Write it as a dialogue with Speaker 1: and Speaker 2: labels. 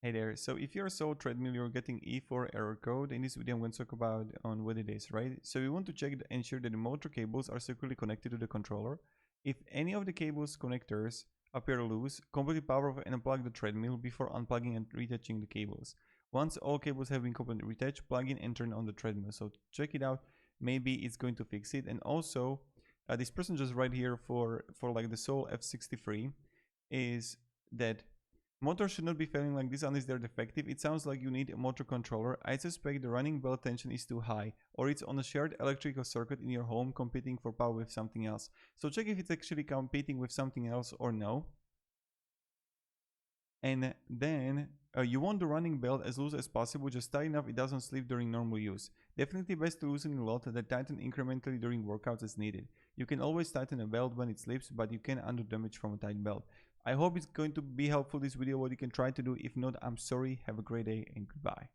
Speaker 1: Hey there, so if you're a sole treadmill, you're getting E4 error code. In this video I'm going to talk about on what it is, right? So we want to check and ensure that the motor cables are securely connected to the controller. If any of the cables connectors appear loose, completely power off and unplug the treadmill before unplugging and reattaching the cables. Once all cables have been completely reattached, plug in and turn on the treadmill. So check it out, maybe it's going to fix it. And also, this person just right here for like the sole F63 is that motor should not be failing like this unless they're defective. It sounds like you need a motor controller. I suspect the running belt tension is too high, or it's on a shared electrical circuit in your home competing for power with something else. So check if it's actually competing with something else or no. And then you want the running belt as loose as possible, just tight enough it doesn't slip during normal use. Definitely best to loosen a lot, then tighten incrementally during workouts as needed. You can always tighten a belt when it slips, but you can undo damage from a tight belt. I hope it's going to be helpful, this video, what you can try to do. If not, I'm sorry. Have a great day and goodbye.